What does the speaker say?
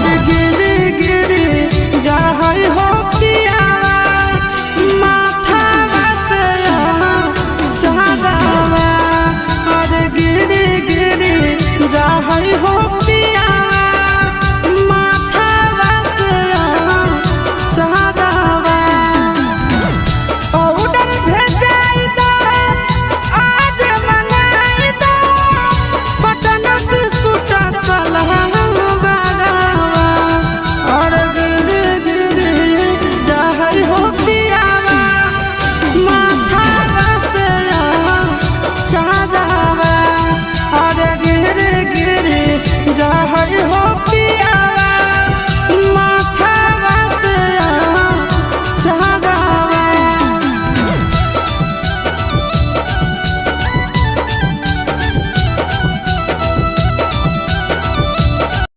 अरे गिरी गिरी जाहई हो पिया माथा से चढ़ावा अरे गिरी गिरी जाहई हो पिया माथा से चढ़ावा ऑर्डर भेजाई दो आज मंगाई दो पटन से सूटा सलहा जाहई हो